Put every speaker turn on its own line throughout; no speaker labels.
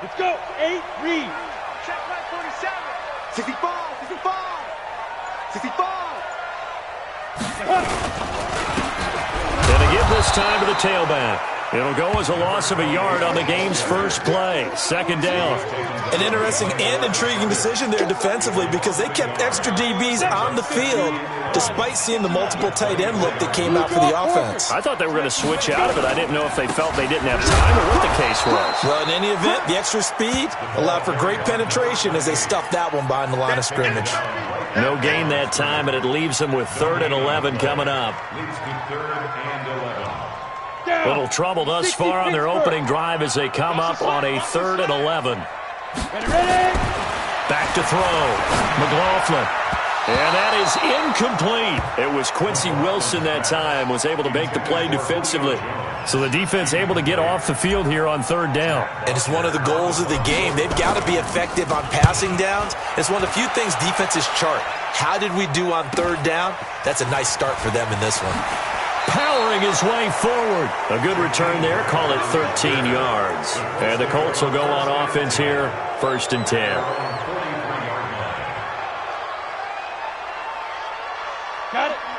Let's go. 8, read.
Check right 47. 65, 65, 65.
And they give this time to the tailback. It'll go as a loss of a yard on the game's first play. Second down.
An interesting and intriguing decision there defensively because they kept extra DBs on the field despite seeing the multiple tight end look that came out for the offense.
I thought they were going to switch out of it. I didn't know if they felt they didn't have time or what the case was.
Well, in any event, the extra speed allowed for great penetration as they stuffed that one behind the line of scrimmage.
No gain that time, and it leaves them with 3rd and 11 coming up. Little trouble thus far on their opening drive as they come up on a 3rd and 11. Back to throw. McLaughlin. And that is incomplete. It was Quincy Wilson that time was able to make the play defensively. So the defense able to get off the field here on 3rd down.
And it's one of the goals of the game. They've got to be effective on passing downs. It's one of the few things defenses chart. How did we do on 3rd down? That's a nice start for them in this one.
Powering his way forward. A good return there. Call it 13 yards. And the Colts will go on offense here. 1st and 10.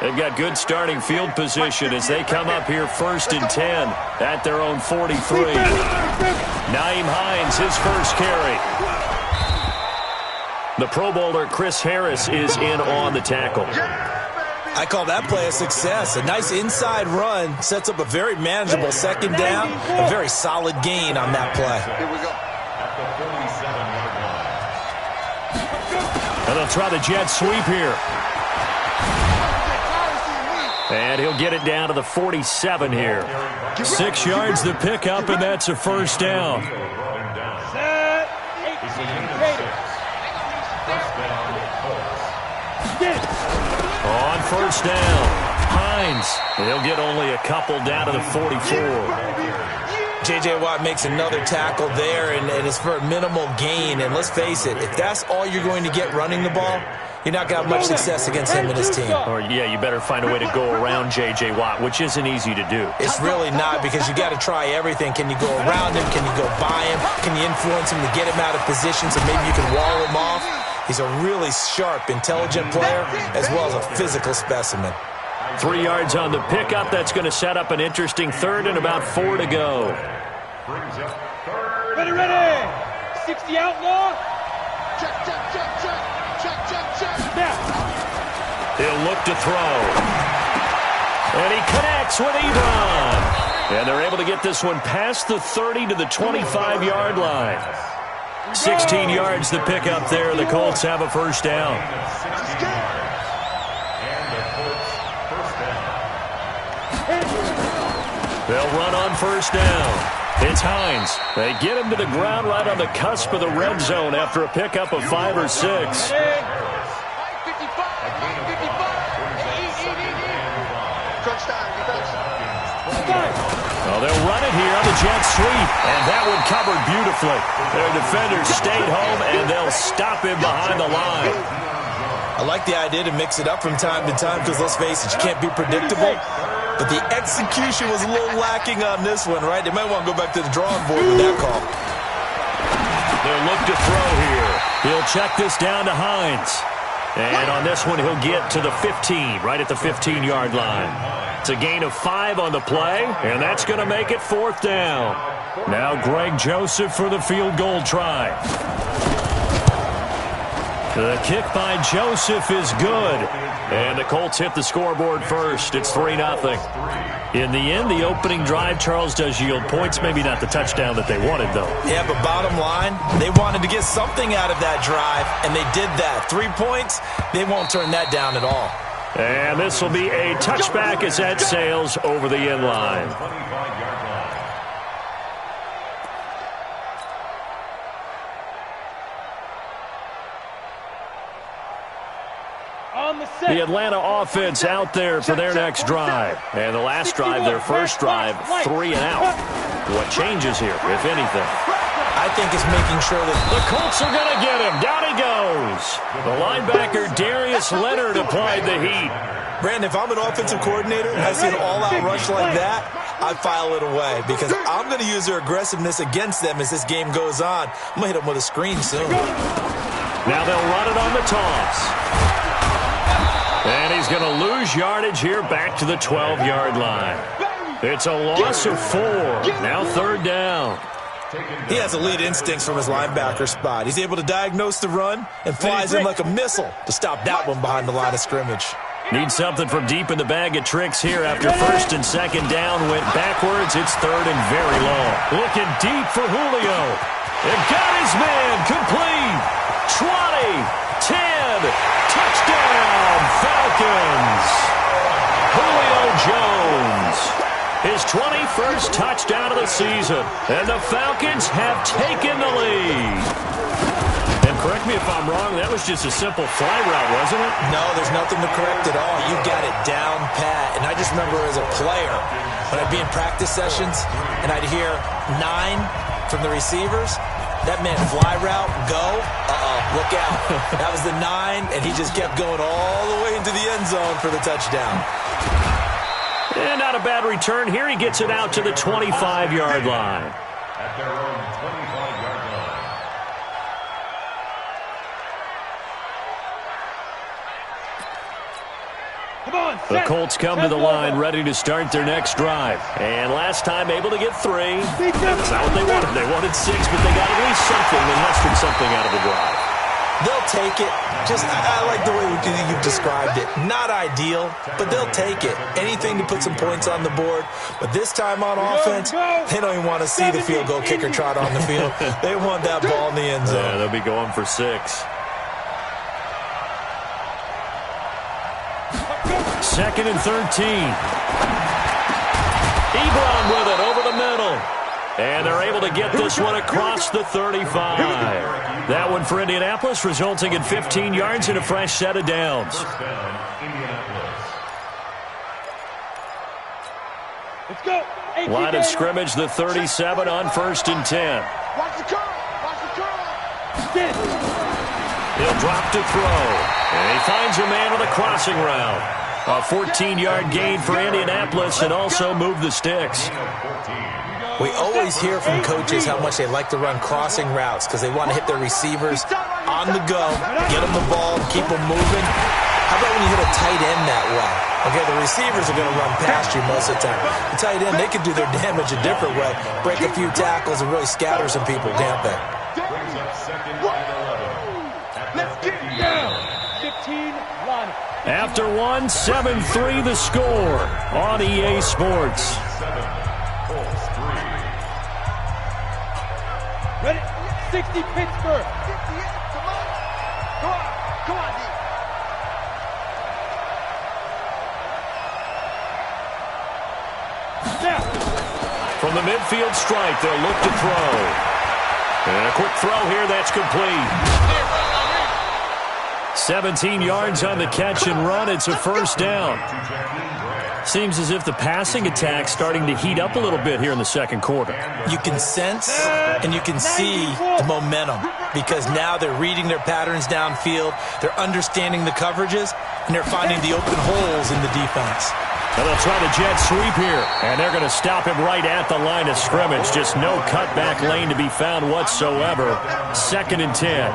They've got good starting field position as they come up here 1st and 10 at their own 43. Nyheim Hines, his first carry. The Pro Bowler Chris Harris is in on the tackle.
I call that play a success. A nice inside run sets up a very manageable 2nd down. A very solid gain on that play.
Here we go.
And they'll try the jet sweep here. And he'll get it down to the 47 here. 6 yards the pickup, and that's a 1st down. On 1st down, Hines. He'll get only a couple down to the 44.
J.J. Watt makes another tackle there, and it's for a minimal gain. And let's face it, if that's all you're going to get running the ball, you're not going to have much success against him and his team.
Or, yeah, you better find a way to go around J.J. Watt, which isn't easy to do.
It's really not because you got to try everything. Can you go around him? Can you go by him? Can you influence him to get him out of position so maybe you can wall him off? He's a really sharp, intelligent player as well as a physical specimen.
3 yards on the pickup. That's going to set up an interesting 3rd and about 4 to go.
Ready. 60 outlaw.
Check.
He'll look to throw. And he connects with Ebron. And they're able to get this one past the 30 to the 25-yard line. 16 yards the pickup there. The Colts have a 1st down. They'll run on 1st down. It's Hines. They get him to the ground right on the cusp of the red zone after a pickup of 5 or 6. Well, they'll run it here on the jet sweep, and that one covered beautifully. Their defenders stayed home, and they'll stop him behind the line.
I like the idea to mix it up from time to time because, let's face it, you can't be predictable. But the execution was a little lacking on this one, right? They might want to go back to the drawing board with that call.
They'll look to throw here. He'll check this down to Hines. And on this one, he'll get to the 15, right at the 15-yard line. It's a gain of 5 on the play, and that's going to make it 4th down. Now Greg Joseph for the field goal try. The kick by Joseph is good. And the Colts hit the scoreboard first. It's 3-0. In the end, the opening drive, Charles, does yield points. Maybe not the touchdown that they wanted, though.
Yeah, but bottom line, they wanted to get something out of that drive, and they did that. 3 points, they won't turn that down at all.
And this will be a touchback as that sails over the end line. The Atlanta offense out there for their next drive. And the last drive, their first drive, 3 and out. What changes here, if anything?
I think it's making sure that
the Colts are going to get him. Down he goes. The linebacker, Darius Leonard, applied the heat.
Brandon, if I'm an offensive coordinator and I see an all-out rush like that, I file it away because I'm going to use their aggressiveness against them as this game goes on. I'm going to hit them with a screen soon.
Now they'll run it on the toss. And he's going to lose yardage here back to the 12-yard line. It's a loss of 4. Now third down.
He has elite instincts from his linebacker spot. He's able to diagnose the run and flies in like a missile to stop that one behind the line of scrimmage.
Need something from deep in the bag of tricks here after first and second down went backwards. It's third and very long. Looking deep for Julio. It got his man complete. 20, 10, touchdown, Falcons. Julio Jones. His 21st touchdown of the season. And the Falcons have taken the lead. And correct me if I'm wrong, that was just a simple fly route, wasn't it?
No, there's nothing to correct at all. You got it down pat. And I just remember as a player, when I'd be in practice sessions, and I'd hear 9 from the receivers, that meant fly route, go, look out. That was the 9, and he just kept going all the way into the end zone for the touchdown.
And not a bad return here. He gets it out to the 25-yard line.
At their own 25-yard line.
Come on,
The Colts come to the line ready to start their next drive. And last time able to get 3. That's not what they wanted. They wanted 6, but they got at least something. They mustered something out of the drive.
They'll take it. I like the way you've described it. Not ideal, but they'll take it. Anything to put some points on the board. But this time on offense, they don't even want to see the field goal kicker trot on the field. They want that ball in the end zone.
Yeah, they'll be going for 6. Second and 13. Ebron with it over the middle. And they're able to get this one across the 35. That one for Indianapolis, resulting in 15 yards and a fresh set of downs.
Let's go.
Line of scrimmage, the 37 on first and 10.
Watch the curl. Watch the curl.
He'll drop to throw. And he finds a man on the crossing route. A 14-yard gain for Indianapolis and also move the sticks.
We always hear from coaches how much they like to run crossing routes because they want to hit their receivers on the go, get them the ball, keep them moving. How about when you hit a tight end that way? Okay, the receivers are going to run past you most of the time. The tight end, they can do their damage a different way, break a few tackles and really scatter some people, can't they?
Let's get it down.
15, line.
After 7-3 the score on EA Sports.
Ready? 60 Pittsburgh.
58, come on. Come on, D.
Now.
From the midfield stripe, they'll look to throw. And a quick throw here, that's complete. 17 yards on the catch and run. It's a first down. Seems as if the passing attack's starting to heat up a little bit here in the second quarter.
You can sense and you can see the momentum because now they're reading their patterns downfield, they're understanding the coverages, and they're finding the open holes in the defense.
And they'll try the jet sweep here, and they're going to stop him right at the line of scrimmage. Just no cutback lane to be found whatsoever. Second and 10.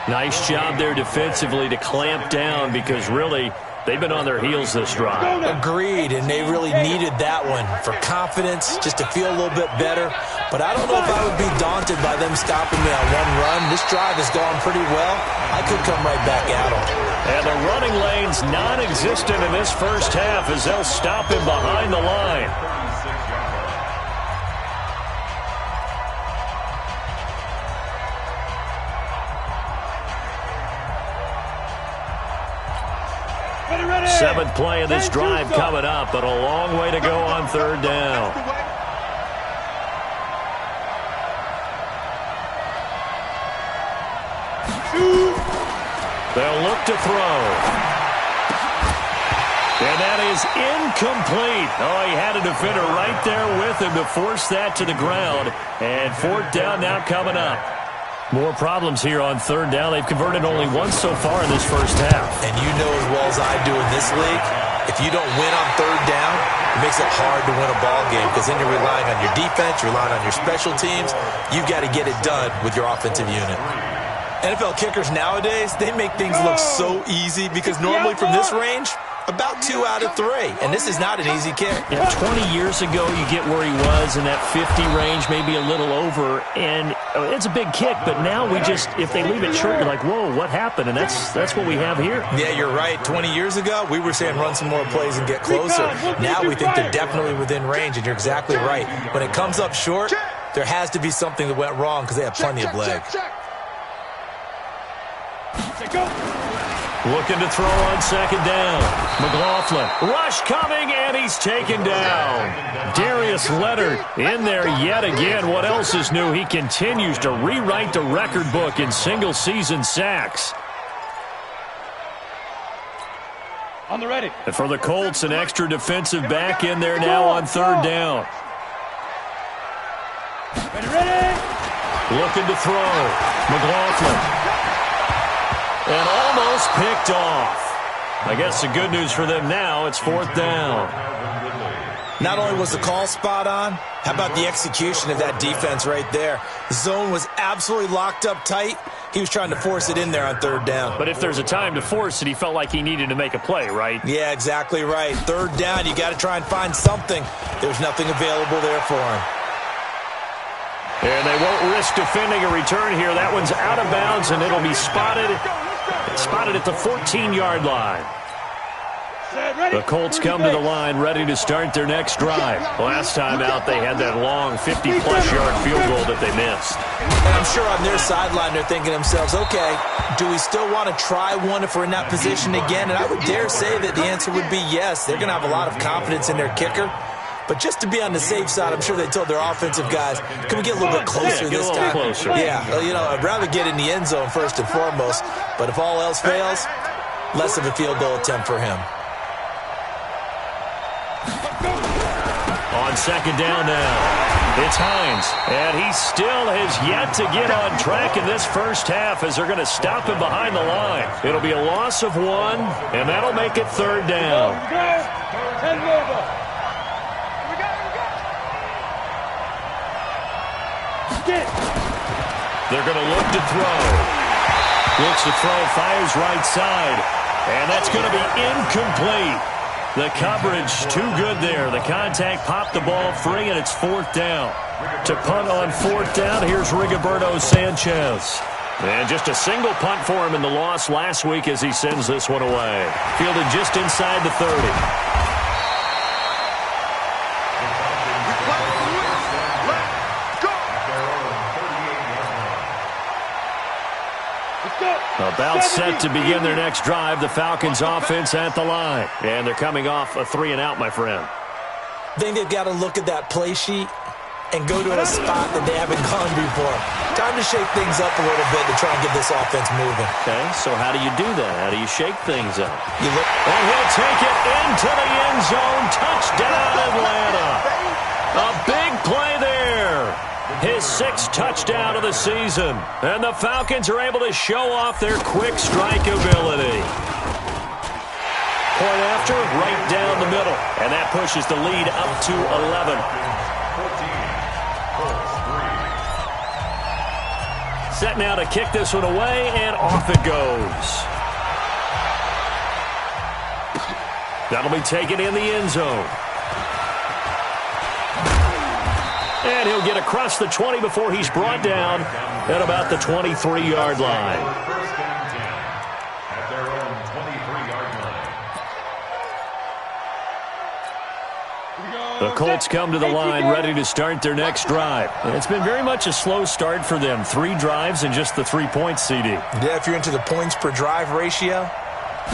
Nice job there defensively to clamp down because really they've been on their heels this drive.
Agreed, and they really needed that one for confidence, just to feel a little bit better. But I don't know if I would be daunted by them stopping me on one run. This drive has gone pretty well. I could come right back at them.
And the running lane's non-existent in this first half as they'll stop him behind the line. Seventh play of this drive coming up, but a long way to go on third down. They'll look to throw. And that is incomplete. Oh, he had a defender right there with him to force that to the ground. And fourth down now coming up. More problems here on third down. They've converted only once so far in this first half.
And you know as well as I do in this league, if you don't win on third down, It makes it hard to win a ball game because then you're relying on your defense, you're relying on your special teams. You've got to get it done with your offensive unit. NFL kickers nowadays, they make things look so easy because normally from this range, about 2 out of 3. And this is not an easy kick.
Yeah, 20 years ago, you get where he was in that 50 range, maybe a little over. And it's a big kick, but now we just, if they leave it short, you're like, whoa, what happened? And that's what we have here.
Yeah, you're right. 20 years ago, we were saying run some more plays and get closer. Now we think they're definitely within range, and you're exactly right. When it comes up short, there has to be something that went wrong because they have plenty of leg.
Looking to throw on second down. McLaughlin. Rush coming, and he's taken down. Darius Leonard in there yet again. What else is new? He continues to rewrite the record book in single-season sacks.
On the ready.
And for the Colts, an extra defensive back in there now on third down.
Ready.
Looking to throw. McLaughlin. And almost picked off. I guess the good news for them now, it's fourth down.
Not only was the call spot on, how about the execution of that defense right there? The zone was absolutely locked up tight. He was trying to force it in there on third down.
But if there's a time to force it, he felt like he needed to make a play, right?
Yeah, exactly right. Third down, you got to try and find something. There's nothing available there for him.
And they won't risk defending a return here. That one's out of bounds, and it'll be spotted at the 14-yard line. The Colts come to the line ready to start their next drive. Last time out, they had that long 50-plus-yard field goal that they missed.
And I'm sure on their sideline, they're thinking to themselves, okay, do we still want to try one if we're in that position again? And I would dare say that the answer would be yes. They're going to have a lot of confidence in their kicker. But just to be on the safe side, I'm sure they told their offensive guys, can we get a little bit closer this time?
Closer.
Yeah, you know, I'd rather get in the end zone first and foremost. But if all else fails, less of a field goal attempt for him.
On second down now, it's Hines. And he still has yet to get on track in this first half as they're going to stop him behind the line. It'll be a loss of 1, and that'll make it third down. They're going to look to throw. Looks to throw, fires right side. And that's going to be incomplete. The coverage too good there. The contact popped the ball free, and it's fourth down. To punt on fourth down, here's Rigoberto Sanchez. And just a single punt for him in the loss last week as he sends this one away. Fielded just inside the 30. About set to begin their next drive. The Falcons offense at the line. And they're coming off a 3-and-out, my friend.
I think they've got to look at that play sheet and go to a spot that they haven't gone before. Time to shake things up a little bit to try and get this offense moving.
Okay, so how do you do that? How do you shake things up?
You look.
And he'll take it into the end zone. Touchdown, Atlanta. A big play there. His 6th touchdown of the season. And the Falcons are able to show off their quick strike ability. Point after, right down the middle. And that pushes the lead up to 11.
14, Colts 3.
Set now to kick this one away, and off it goes. That'll be taken in the end zone. And he'll get across the 20 before he's brought down at about the 23-yard line.
First down 10 at their own 23-yard line.
The Colts come to the line ready to start their next drive. And it's been very much a slow start for them. 3 drives and just the 3 points, CD.
Yeah, if you're into the points per drive ratio,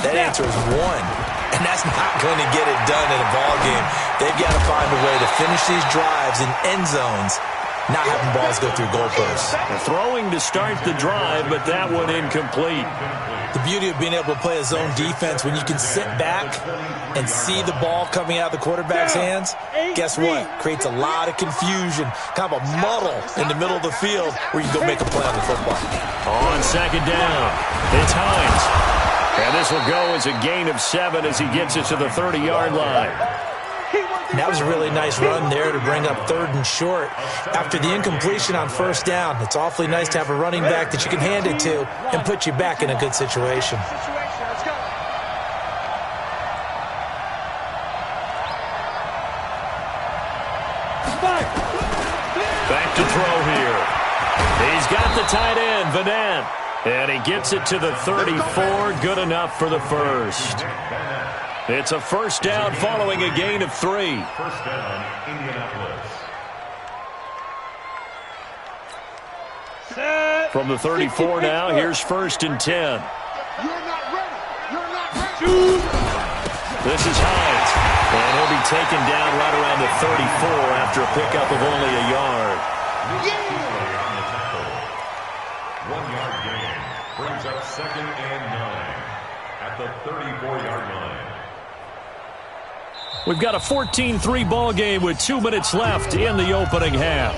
that answer is 1. And that's not going to get it done in a ball game. They've got to find a way to finish these drives in end zones, not having balls go through goalposts.
They're throwing to start the drive, but that one incomplete.
The beauty of being able to play a zone defense when you can sit back and see the ball coming out of the quarterback's hands, guess what? Creates a lot of confusion, kind of a muddle in the middle of the field where you can go make a play on the football.
On second down, it's Hines. And this will go as a gain of 7 as he gets it to the 30-yard line.
And that was a really nice run there to bring up 3rd and short. After the incompletion on 1st down, it's awfully nice to have a running back that you can hand it to and put you back in a good situation.
Back to throw here. He's got the tight end, Vanant. And he gets it to the 34. Good enough for the first. It's a 1st down following a gain of 3.
1st down, Indianapolis.
From the 34 now, here's 1st and 10.
You're not ready. You're not ready.
This is Hines. And he'll be taken down right around the 34 after a pickup of only a yard.
On the tackle. 1-yard gain brings up 2nd and 9 at the 34-yard line.
We've got a 14-3 ball game with 2 minutes left in the opening half.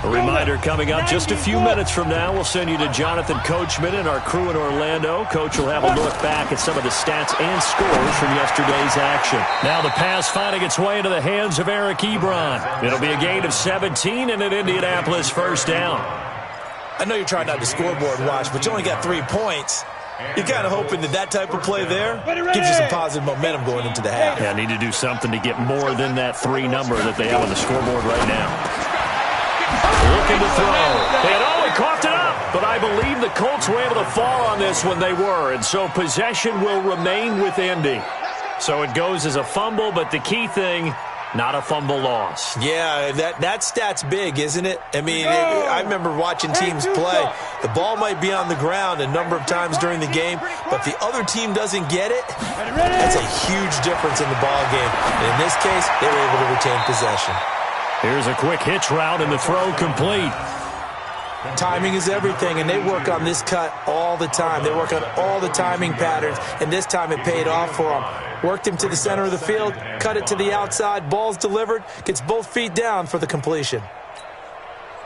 A reminder coming up just a few minutes from now. We'll send you to Jonathan Coachman and our crew in Orlando. Coach will have a look back at some of the stats and scores from yesterday's action. Now the pass finding its way into the hands of Eric Ebron. It'll be a gain of 17 and an Indianapolis 1st down.
I know you're trying not to scoreboard watch, but you only got 3 points. You're kind of hoping that that type of play there gives you some positive momentum going into the half.
Yeah, need to do something to get more than that 3 number that they have on the scoreboard right now. Looking to throw. And he coughed it up. But I believe the Colts were able to fall on this when they were. And so possession will remain with Indy. So it goes as a fumble, but the key thing, not a fumble loss.
Yeah, that stat's big, isn't it? I mean, I remember watching teams play. The ball might be on the ground a number of times during the game, but if the other team doesn't get it, that's a huge difference in the ball game. And in this case, they were able to retain possession.
Here's a quick hitch route, and the throw complete.
Timing is everything, and they work on this cut all the time. They work on all the timing patterns, and this time it paid off for them. Worked him to the center of the field, cut it to the outside, ball's delivered, gets both feet down for the completion.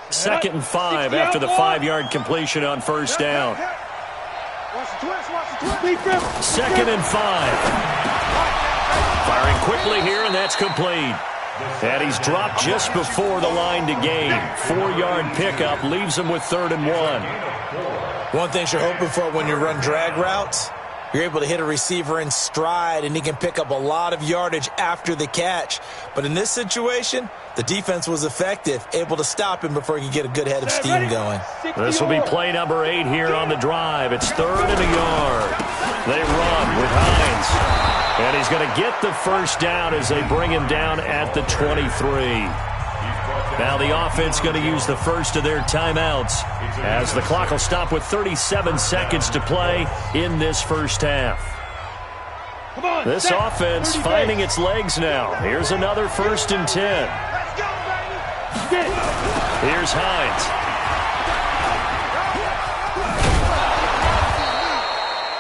2nd and 5 after the 5-yard completion on 1st down. 2nd and 5. Firing quickly here, and that's complete. And he's dropped just before the line to gain. 4-yard pickup leaves him with 3rd and 1.
One thing you're hoping for when you run drag routes, you're able to hit a receiver in stride, and he can pick up a lot of yardage after the catch. But in this situation, the defense was effective, able to stop him before he could get a good head of steam going.
This will be play number 8 here on the drive. It's 3rd and a yard. They run with Hines. And he's going to get the 1st down as they bring him down at the 23. Now the offense going to use the first of their timeouts as the clock will stop with 37 seconds to play in this 1st half. This offense finding its legs now. Here's another 1st and 10. Here's Hines.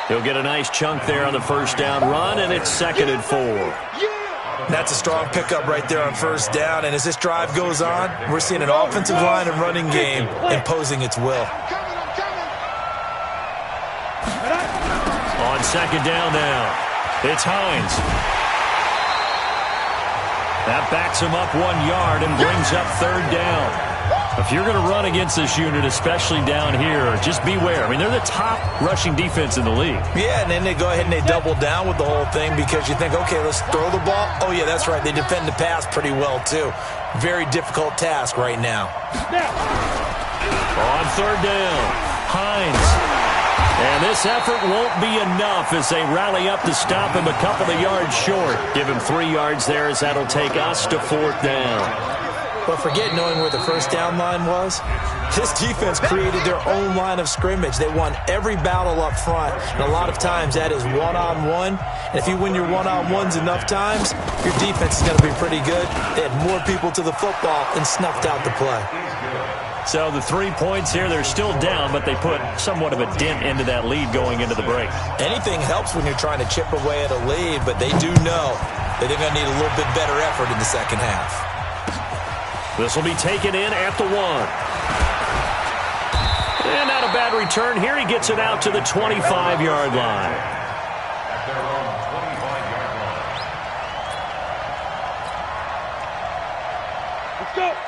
He'll get a nice chunk there on the 1st down run, and it's 2nd and 4.
That's a strong pickup right there on 1st down, and as this drive goes on, we're seeing an offensive line and running game imposing its will.
On 2nd down now, it's Hines. That backs him up 1 yard and brings up 3rd down. If you're going to run against this unit, especially down here, just beware. I mean, they're the top rushing defense in the league.
Yeah, and then they go ahead and they double down with the whole thing because you think, okay, let's throw the ball. Oh, yeah, that's right. They defend the pass pretty well, too. Very difficult task right now.
On 3rd down, Hines. And this effort won't be enough as they rally up to stop him a couple of yards short. Give him 3 yards there as that'll take us to 4th down.
But forget knowing where the 1st down line was. This defense created their own line of scrimmage. They won every battle up front, and a lot of times that is one-on-one. And if you win your one-on-ones enough times, your defense is going to be pretty good. They had more people to the football and snuffed out the play.
So the 3 points here, they're still down, but they put somewhat of a dent into that lead going into the break.
Anything helps when you're trying to chip away at a lead, but they do know that they're going to need a little bit better effort in the 2nd half.
This will be taken in at the 1. And not a bad return here. He gets it out to the 25-yard line.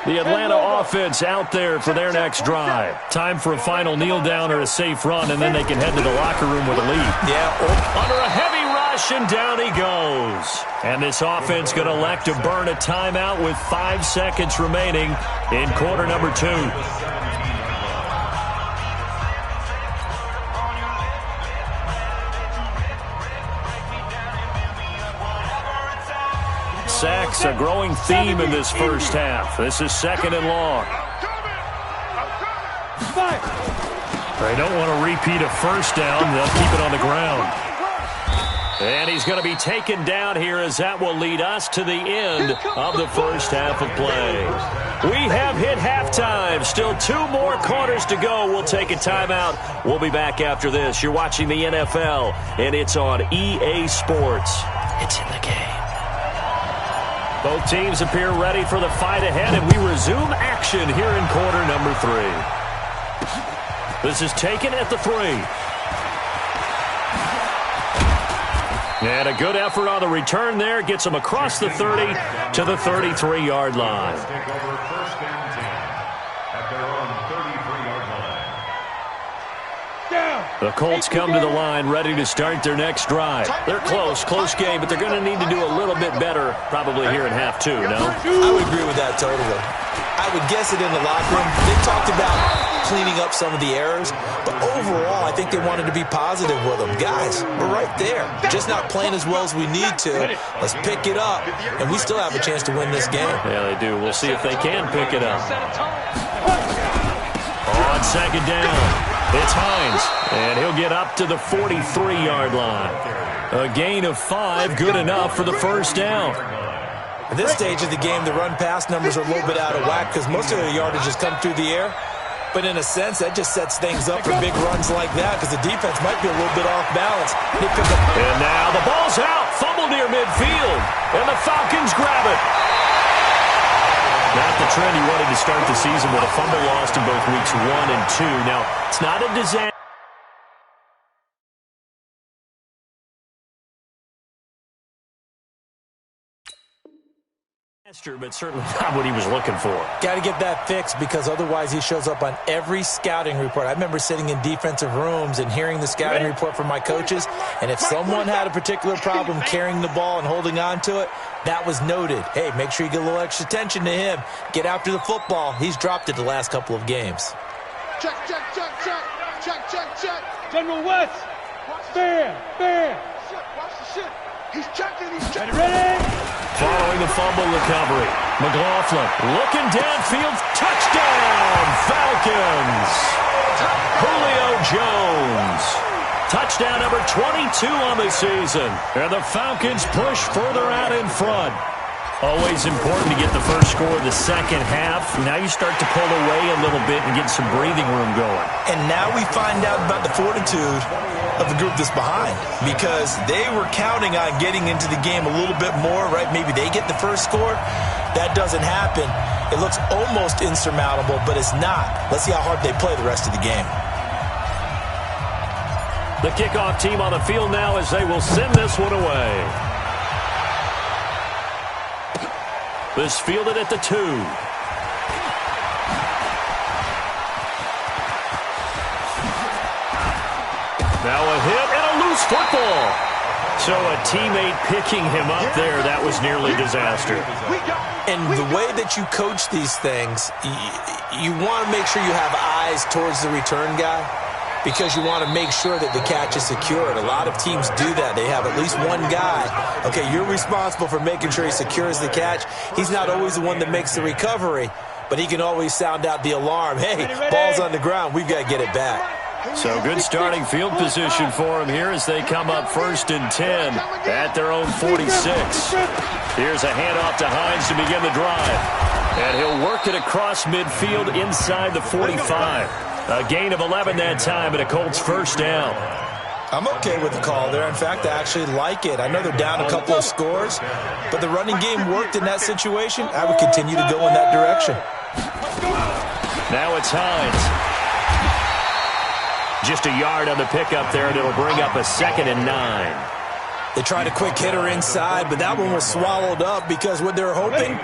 The Atlanta offense out there for their next drive. Time for a final kneel down or a safe run, and then they can head to the locker room with a lead.
Yeah.
Under a heavy rush, and down he goes. And this offense going to elect to burn a timeout with 5 seconds remaining in quarter number 2. Sacks, a growing theme in this first half. This is 2nd and long. They don't want to repeat a first down. They'll keep it on the ground. And he's going to be taken down here as that will lead us to the end of the first half of play. We have hit halftime. Still 2 more quarters to go. We'll take a timeout. We'll be back after this. You're watching the NFL, and it's on EA Sports. It's in the game. Both teams appear ready for the fight ahead, and we resume action here in quarter number 3. This is taken at the 3. And a good effort on the return there. Gets them across the 30 to the 33-yard line.
Take over first down 10 at their own 33-yard line.
The Colts come to the line ready to start their next drive. They're close game, but they're going to need to do a little bit better probably here in half 2, no?
I would agree with that totally. I would guess it in the locker room. They talked about cleaning up some of the errors, but overall, I think they wanted to be positive with them. Guys, we're right there. Just not playing as well as we need to. Let's pick it up, and we still have a chance to win this game.
Yeah, they do. We'll see if they can pick it up. On 2nd down, it's Hines, and he'll get up to the 43-yard line. A gain of 5, good enough for the first down.
At this stage of the game, the run-pass numbers are a little bit out of whack because most of their yardage has come through the air. But in a sense, that just sets things up for big runs like that because the defense might be a little bit off balance.
And now the ball's out. Fumble near midfield. And the Falcons grab it. Not the trend he wanted to start the season with a fumble lost in both weeks 1 and 2. Now, it's not a disaster. But certainly not what he was looking for.
Got to get that fixed because otherwise he shows up on every scouting report. I remember sitting in defensive rooms and hearing the scouting report from my coaches, and if someone had a particular problem carrying the ball and holding on to it, that was noted. Hey, make sure you get a little extra attention to him. Get after the football. He's dropped it the last couple of games.
Check.
General West. Fair.
Watch the shit. He's checking.
Ready?
Following the fumble recovery, McLaughlin looking downfield. Touchdown, Falcons. Julio Jones. Touchdown number 22 on the season. And the Falcons push further out in front. Always important to get the first score of the second half. Now you start to pull away a little bit and get some breathing room going.
And now we find out about the fortitude of the group that's behind because they were counting on getting into the game a little bit more, right? Maybe they get the first score. That doesn't happen. It looks almost insurmountable, but it's not. Let's see how hard they play the rest of the game.
The kickoff team on the field now as they will send this one away. This fielded at the 2. Now a hit and a loose football. So a teammate picking him up there, that was nearly disaster.
And the way that you coach these things, you want to make sure you have eyes towards the return guy because you want to make sure that the catch is secured. A lot of teams do that. They have at least one guy. Okay, you're responsible for making sure he secures the catch. He's not always the one that makes the recovery, but he can always sound out the alarm. Hey, ball's on the ground. We've got to get it back.
So good starting field position for him here as they come up 1st and 10 at their own 46. Here's a handoff to Hines to begin the drive. And he'll work it across midfield inside the 45. A gain of 11 that time and a Colts first down.
I'm okay with the call there. In fact, I actually like it. I know they're down a couple of scores, but the running game worked in that situation. I would continue to go in that direction.
Now it's Hines. Just a yard on the pickup there, and it'll bring up a 2nd and 9.
They tried a quick hitter inside, but that one was swallowed up because what they're hoping,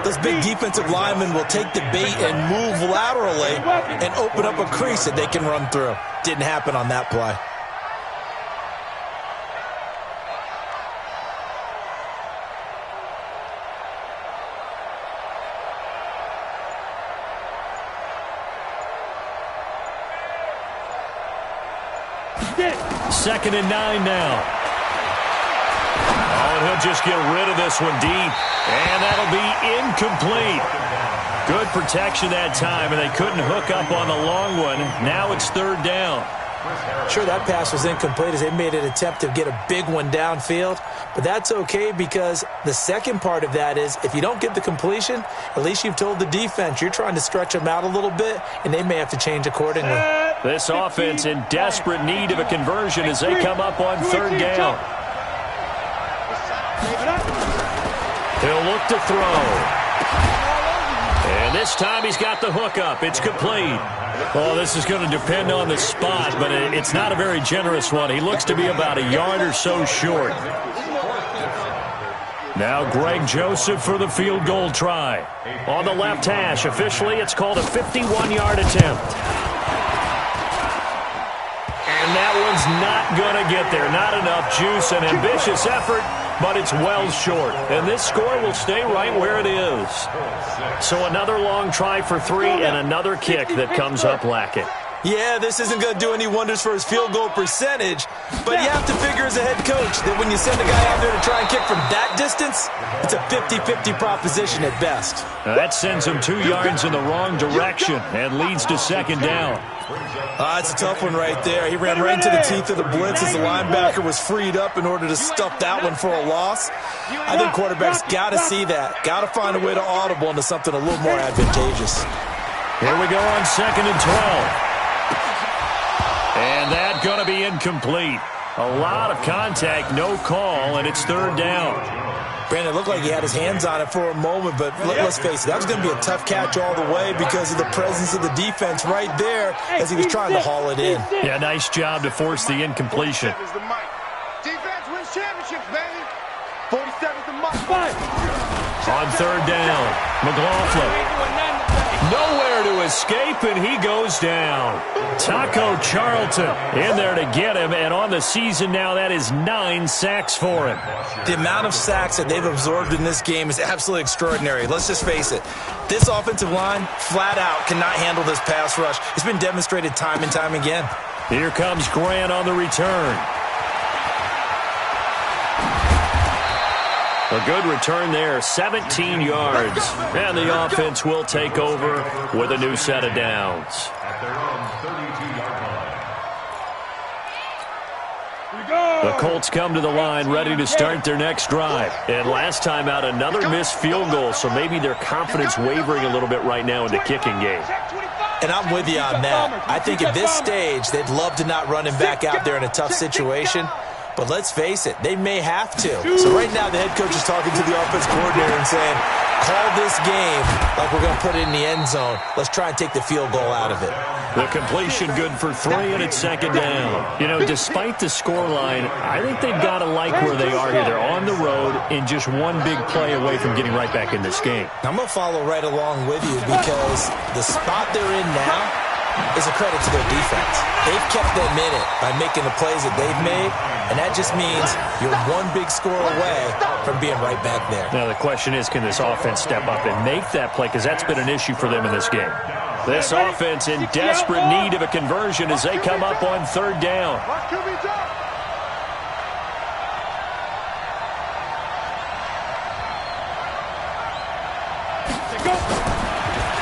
those big defensive linemen will take the bait and move laterally and open up a crease that they can run through. Didn't happen on that play.
Second and 9 now. Oh, and he'll just get rid of this one deep. And that'll be incomplete. Good protection that time, and they couldn't hook up on the long one. Now it's third down.
Sure, that pass was incomplete as they made an attempt to get a big one downfield. But that's okay because the second part of that is if you don't get the completion, at least you've told the defense you're trying to stretch them out a little bit, and they may have to change accordingly.
This offense in desperate need of a conversion as they come up on third down. He'll look to throw. And this time he's got the hookup. It's complete. Well, this is going to depend on the spot, but it's not a very generous one. He looks to be about a yard or so short. Now Greg Joseph for the field goal try. On the left hash, officially it's called a 51-yard attempt. And that one's not going to get there. Not enough juice, an ambitious effort, but it's well short. And this score will stay right where it is. So another long try for 3 and another kick that comes up lacking.
Yeah, this isn't going to do any wonders for his field goal percentage, but you have to figure as a head coach that when you send a guy out there to try and kick from that distance, it's a 50-50 proposition at best.
Now that sends him 2 yards in the wrong direction and leads to second down.
It's a tough one right there. He ran right into the teeth of the blitz as the linebacker was freed up in order to stuff that one for a loss. I think quarterbacks got to see that. Got to find a way to audible into something a little more advantageous.
Here we go on second and 12. And that's going to be incomplete. A lot of contact, no call, and it's third down.
Brandon, it looked like he had his hands on it for a moment, but let's face it, that was going to be a tough catch all the way because of the presence of the defense right there as he was trying to haul it in.
Yeah, nice job to force the incompletion.
Defense wins championships, baby. 47's the mark.
On third down, McLaughlin. Nowhere to escape, and he goes down. Taco Charlton in there to get him, and on the season now, that is 9 sacks for him.
The amount of sacks that they've absorbed in this game is absolutely extraordinary. Let's just face it. This offensive line, flat out, cannot handle this pass rush. It's been demonstrated time and time again.
Here comes Grant on the return. A good return there, 17 yards. And the offense will take over with a new set of downs.
At their own 32-yard line.
The Colts come to the line ready to start their next drive. And last time out, another missed field goal, so maybe their confidence wavering a little bit right now in the kicking game.
And I'm with you on that. I think at this stage, they'd love to not run him back out there in a tough situation. But let's face it, they may have to. So right now, the head coach is talking to the offense coordinator and saying, call this game like we're going to put it in the end zone. Let's try and take the field goal out of it.
The completion good for 3, and it's second down. You know, despite the scoreline, I think they've got to like where they are here. They're on the road and just one big play away from getting right back in this game.
I'm going to follow right along with you because the spot they're in now is a credit to their defense. They've kept them in it by making the plays that they've made, and that just means you're one big score away from being right back there.
Now the question is, can this offense step up and make that play? Because that's been an issue for them in this game. This offense in desperate need of a conversion as they come up on third down.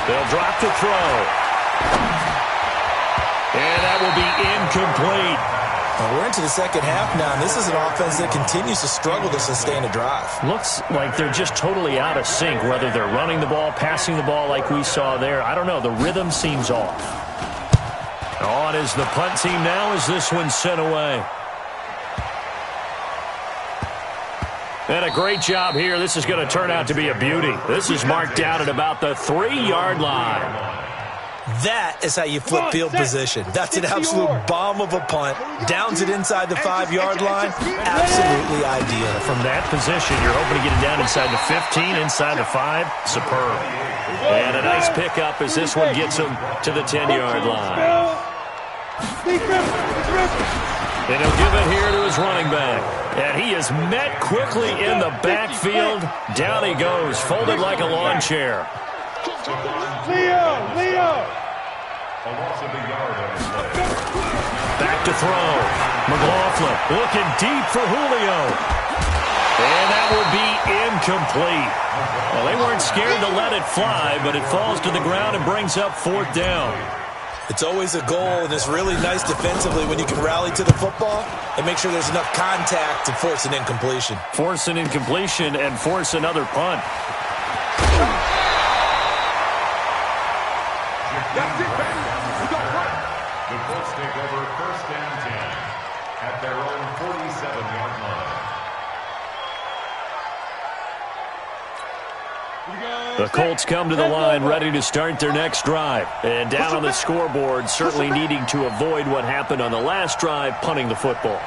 They'll drop the throw. And that will be incomplete.
Well, we're into the second half now, and this is an offense that continues to struggle to sustain a drive.
Looks like they're just totally out of sync, whether they're running the ball, passing the ball like we saw there. I don't know. The rhythm seems off. On is the punt team now as this one's sent away. And a great job here. This is going to turn out to be a beauty. This is marked down at about the 3-yard line.
That is how you flip field position. That's an absolute bomb of a punt. Downs it inside the 5-yard line. Absolutely ideal.
From that position, you're hoping to get it down inside the 15, inside the 5. Superb. And a nice pickup as this one gets him to the 10-yard line. And he'll give it here to his running back. And he is met quickly in the backfield. Down he goes, folded like a lawn chair.
Leo!
A loss of a yard on the play.
Back to throw. McLaughlin looking deep for Julio. And that will be incomplete. Well, they weren't scared to let it fly, but it falls to the ground and brings up 4th down.
It's always a goal, and it's really nice defensively when you can rally to the football and make sure there's enough contact to force an incompletion.
Force an incompletion and force another punt.
The Colts take over 1st and 10 at their own 47-yard line.
The Colts come to the line ready to start their next drive. And down on the scoreboard, certainly needing to avoid what happened on the last drive, punting the football.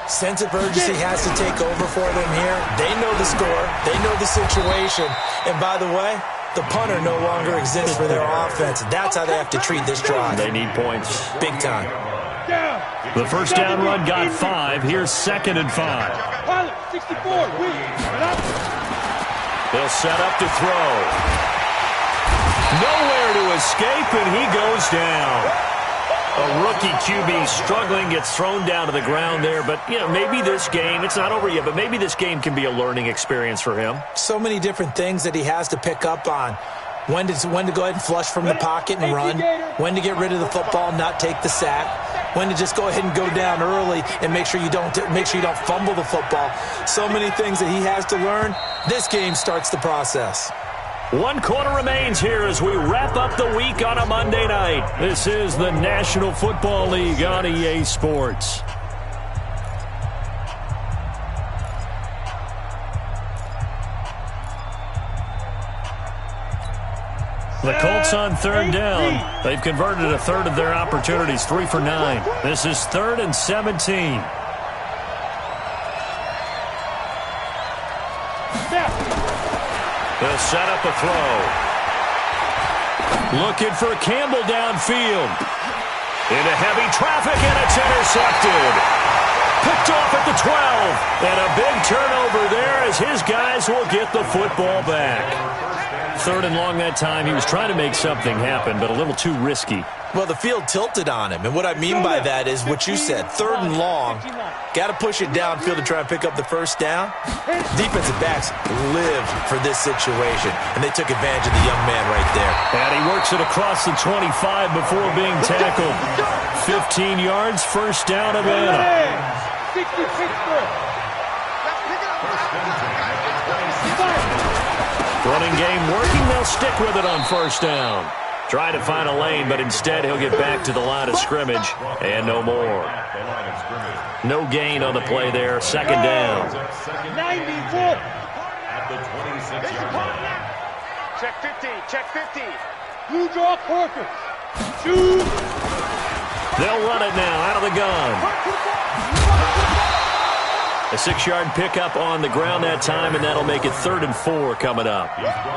Sense of urgency has to take over for them here. They know the score. They know the situation. And by the way, the punter no longer exists for their offense. That's how they have to treat this drive.
They need points.
Big time.
The first down run got 5. Here's 2nd and 5.
64.
They'll set up to throw. Nowhere to escape, and he goes down. A rookie QB struggling, gets thrown down to the ground there. But, you know, maybe this game, it's not over yet, but maybe this game can be a learning experience for him.
So many different things that he has to pick up on. When to go ahead and flush from the pocket and run. When to get rid of the football, not take the sack. When to just go ahead and go down early and make sure you don't fumble the football. So many things that he has to learn. This game starts the process.
1 quarter remains here as we wrap up the week on a Monday night. This is the National Football League on EA Sports. The Colts on 3rd down. They've converted a third of their opportunities, 3 for 9. This is 3rd and 17. They'll set up a throw. Looking for Campbell downfield. Into heavy traffic, and it's intercepted. Picked off at the 12. And a big turnover there as his guys will get the football back. 3rd and long that time. He was trying to make something happen, but a little too risky.
Well, the field tilted on him, and what I mean by that is what you said, 3rd and long. Got to push it downfield to try and pick up the first down. Defensive backs lived for this situation, and they took advantage of the young man right there.
And he works it across the 25 before being tackled. 15 yards, 1st down, Atlanta. Running game working. They'll stick with it on 1st down. Try to find a lane, but instead he'll get back to the line of scrimmage and no more. No gain on the play there. 2nd down.
94.
At the 26-yard line.
Check 50. Check 50.
Blue draw Corker. Shoot.
They'll run it now out of the gun. A 6-yard pickup on the ground that time, and that'll make it 3rd and 4 coming up.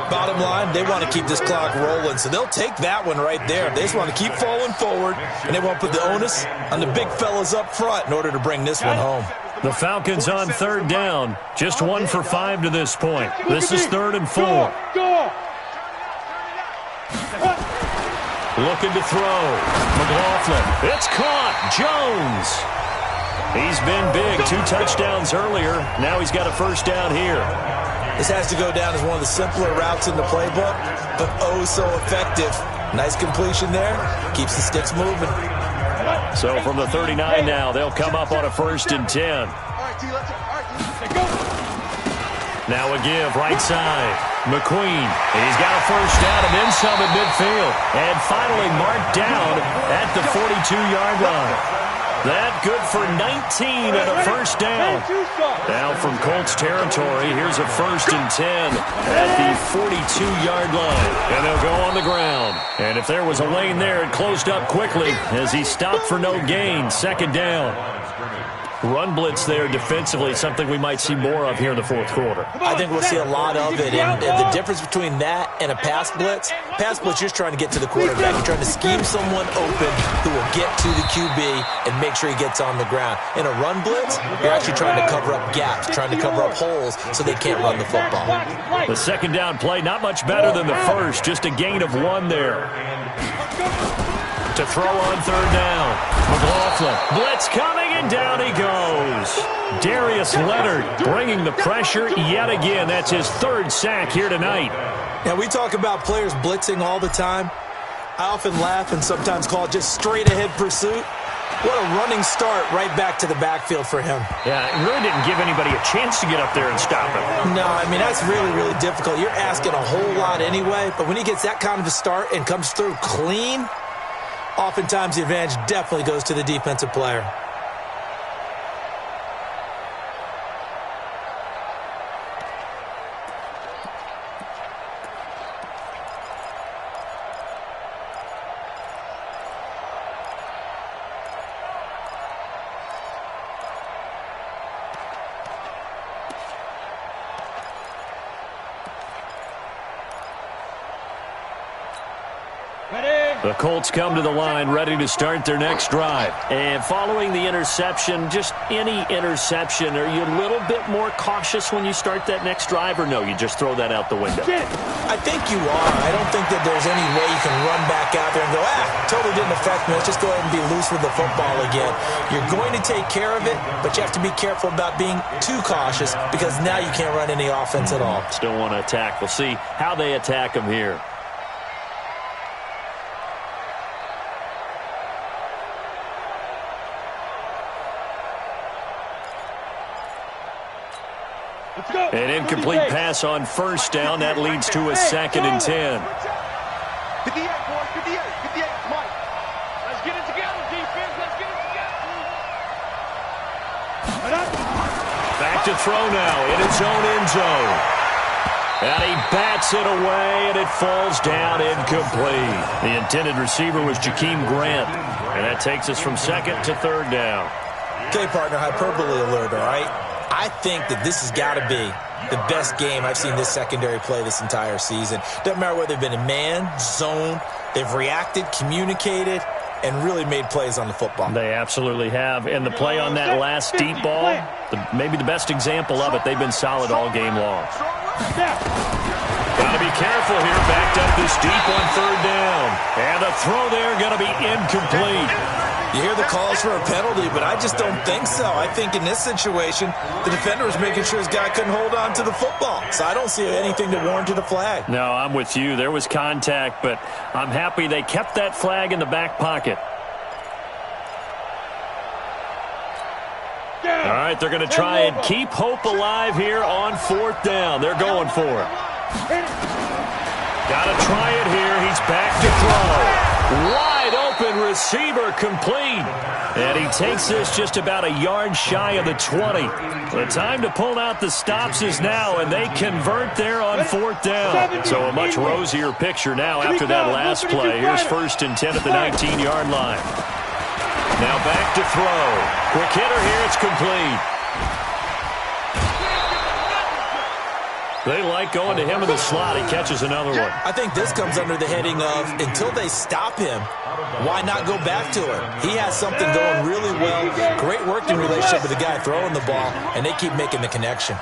Bottom line, they want to keep this clock rolling, so they'll take that one right there. They just want to keep falling forward, and they want to put the onus on the big fellas up front in order to bring this one home.
The Falcons on 3rd down. Just 1 for 5 to this point. This is 3rd and 4. Looking to throw. McLaughlin. It's caught. Jones. He's been big. 2 touchdowns earlier. Now he's got a 1st down here.
This has to go down as one of the simpler routes in the playbook, but oh so effective. Nice completion there. Keeps the sticks moving.
So from the 39 now, they'll come up on a 1st and 10. Now a give, right side. McQueen. He's got a 1st down and then some at midfield. And finally marked down at the 42-yard line. That good for 19 and a first down. Now from Colts territory, here's a 1st and 10 at the 42-yard line. And they'll go on the ground. And if there was a lane there, it closed up quickly as he stopped for no gain. 2nd down. Run blitz there defensively, something we might see more of here in the 4th quarter.
I think we'll see a lot of it. And the difference between that and a pass blitz, you're trying to get to the quarterback. You're trying to scheme someone open who will get to the QB and make sure he gets on the ground. In a run blitz, you're actually trying to cover up gaps, trying to cover up holes so they can't run the football.
The 2nd down play, not much better than the first, just a gain of 1 there. To throw on 3rd down. McLaughlin. Blitz coming, and down he goes. Darius Leonard bringing the pressure yet again. That's his 3rd sack here tonight.
Now, we talk about players blitzing all the time. I often laugh and sometimes call it just straight-ahead pursuit. What a running start right back to the backfield for him.
Yeah, it really didn't give anybody a chance to get up there and stop him.
No, I mean, that's really, really difficult. You're asking a whole lot anyway, but when he gets that kind of a start and comes through clean, oftentimes the advantage definitely goes to the defensive player.
The Colts come to the line ready to start their next drive. And following the interception, just any interception, are you a little bit more cautious when you start that next drive, or no, you just throw that out the window?
I think you are. I don't think that there's any way you can run back out there and go, totally didn't affect me. Let's just go ahead and be loose with the football again. You're going to take care of it, but you have to be careful about being too cautious because now you can't run any offense at all.
Still want to attack. We'll see how they attack him here. An incomplete pass on 1st down. That leads to a 2nd and 10.
58, boys, 58, 58, Mike. Let's get it together, defense. Let's get it together.
Back to throw now in its own end zone. And he bats it away, and it falls down incomplete. The intended receiver was Jakeem Grant. And that takes us from 2nd to 3rd down.
Okay, partner, hyperbole alert, all right? I think that this has got to be the best game I've seen this secondary play this entire season. Doesn't matter whether they've been in man, zone, they've reacted, communicated, and really made plays on the football.
They absolutely have. And the play on that last deep ball, maybe the best example of it, they've been solid all game long. Got to be careful here, backed up this deep on 3rd down. And the throw there going to be incomplete.
You hear the calls for a penalty, but I just don't think so. I think in this situation, the defender was making sure his guy couldn't hold on to the football. So I don't see anything to warrant the flag.
No, I'm with you. There was contact, but I'm happy they kept that flag in the back pocket. All right, they're going to try and keep hope alive here on 4th down. They're going for it. Got to try it here. He's back to throw. Wide open receiver complete. And he takes this just about a yard shy of the 20. The time to pull out the stops is now, and they convert there on 4th down. So a much rosier picture now after that last play. Here's 1st and 10 at the 19-yard line. Now back to throw. Quick hitter here. It's complete. They like going to him in the slot. He catches another one.
I think this comes under the heading of until they stop him, why not go back to him? He has something going really well. Great working relationship with the guy throwing the ball, and they keep making the connection.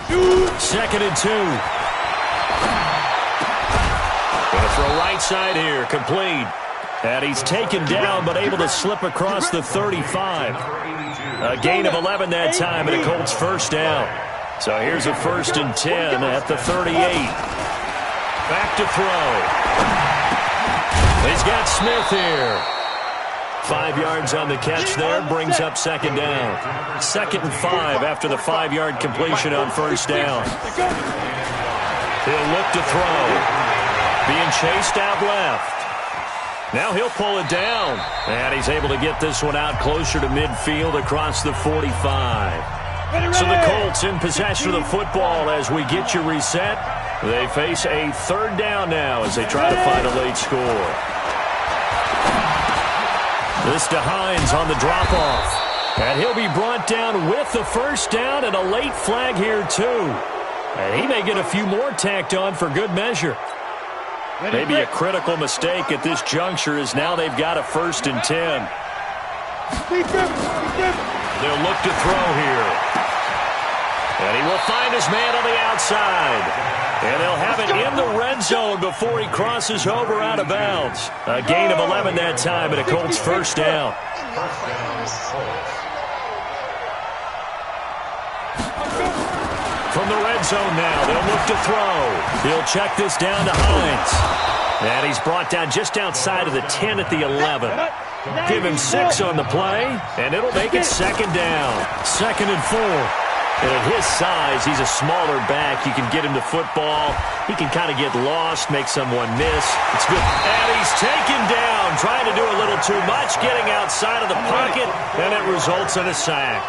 2nd and 2. Going to throw right side here. Complete. And he's taken down, but able to slip across the 35. A gain of 11 that time, and a Colts 1st down. So here's a 1st and 10 at the 38. Back to throw. He's got Smith here. 5 yards on the catch there, brings up 2nd down. 2nd and 5 after the 5-yard completion on 1st down. He'll look to throw. Being chased out left. Now he'll pull it down. And he's able to get this one out closer to midfield across the 45. So the Colts in possession of the football as we get you reset. They face a third down now as they try to find a late score. This to Hines on the drop-off. And he'll be brought down with the first down and a late flag here too. And he may get a few more tacked on for good measure. Maybe a critical mistake at this juncture as now they've got a 1st and 10. They'll look to throw here. And he will find his man on the outside. And they'll have it in the red zone before he crosses over out of bounds. A gain of 11 that time and a Colts first down. From the red zone now, they'll look to throw. He'll check this down to Hines. And he's brought down just outside of the 10 at the 11. Give him 6 on the play, and it'll make it 2nd down. 2nd and 4. And at his size, he's a smaller back. You can get him to football. He can kind of get lost, make someone miss. It's good. And he's taken down, trying to do a little too much, getting outside of the pocket, and it results in a sack.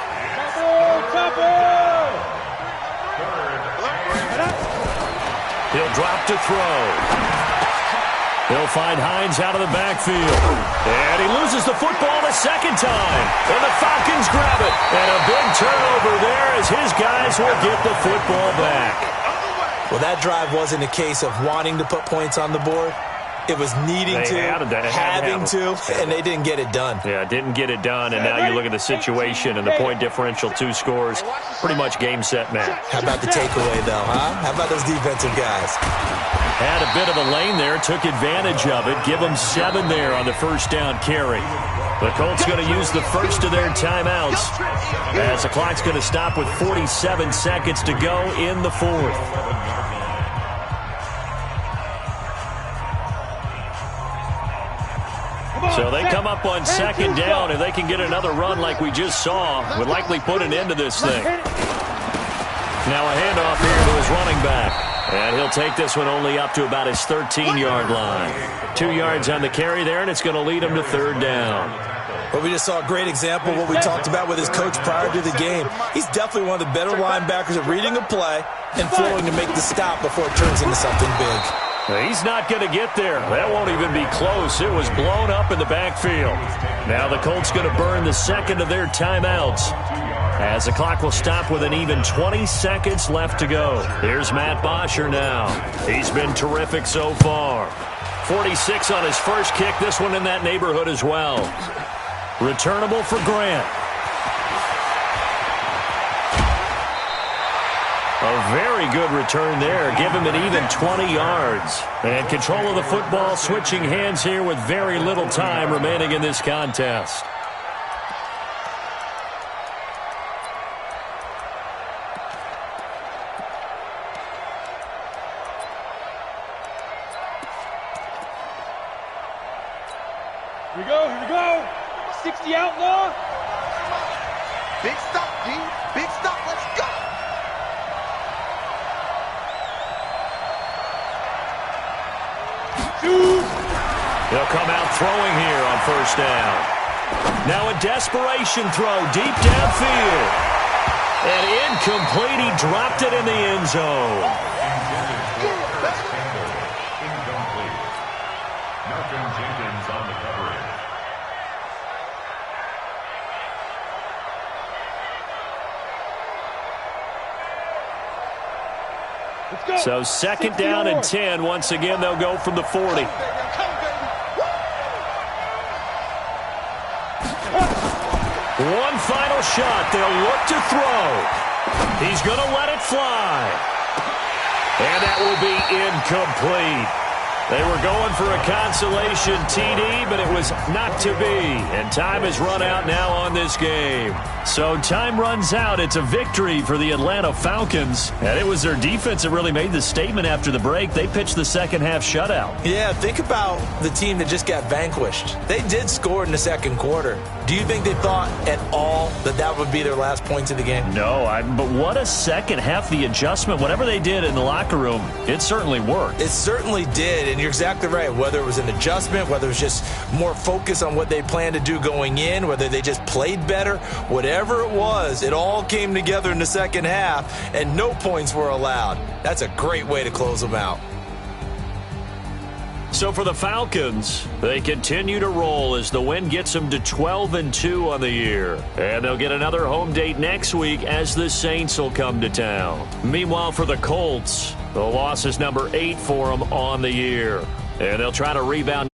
He'll drop to throw. He'll find Hines out of the backfield. And he loses the football the 2nd time. And the Falcons grab it. And a big turnover there as his guys will get the football back.
Well, that drive wasn't a case of wanting to put points on the board. It was needing having to, and they didn't get it done.
Yeah, didn't get it done, and now you look at the situation and the point differential, 2 scores, pretty much game, set, match.
How about the takeaway, though, huh? How about those defensive guys?
Had a bit of a lane there, took advantage of it. Give them 7 there on the first down carry. The Colts going to use the first of their timeouts as the clock's going to stop with 47 seconds to go in the 4th. So they come up on 2nd down. If they can get another run like we just saw, would likely put an end to this thing. Now a handoff here to his running back. And he'll take this one only up to about his 13-yard line. 2 yards on the carry there, and it's going to lead him to 3rd down.
Well, we just saw a great example of what we talked about with his coach prior to the game. He's definitely one of the better linebackers at reading a play and flowing to make the stop before it turns into something big.
He's not going to get there. That won't even be close. It was blown up in the backfield. Now the Colts going to burn the 2nd of their timeouts as the clock will stop with an even 20 seconds left to go. Here's Matt Bosher now. He's been terrific so far. 46 on his first kick. This one in that neighborhood as well. Returnable for Grant. A very good return there. Give him an even 20 yards. And control of the football, switching hands here with very little time remaining in this contest.
Here we go. 60 outlaw.
Big stop, D. Big stop. Let's go.
They'll come out throwing here on first down. Now a desperation throw deep downfield. And incomplete. He dropped it in the end zone.
Incomplete. Malcolm Jenkins on the coverage.
So 2nd down and 10. Once again, they'll go from the 40. One final shot. They'll look to throw. He's going to let it fly. And that will be incomplete. They were going for a consolation TD, but it was not to be. And time has run out now on this game. So time runs out. It's a victory for the Atlanta Falcons. And it was their defense that really made the statement after the break. They pitched the second half shutout.
Yeah, think about the team that just got vanquished. They did score in the 2nd quarter. Do you think they thought at all that that would be their last points of the game?
No, but what a second half. The adjustment, whatever they did in the locker room, it certainly worked.
It certainly did. and you're exactly right. Whether it was an adjustment, whether it was just more focus on what they planned to do going in, whether they just played better, whatever it was, it all came together in the second half, and no points were allowed. That's a great way to close them out.
So for the Falcons, they continue to roll as the win gets them to 12-2 on the year. And they'll get another home date next week as the Saints will come to town. Meanwhile, for the Colts, the loss is number 8 for them on the year. And they'll try to rebound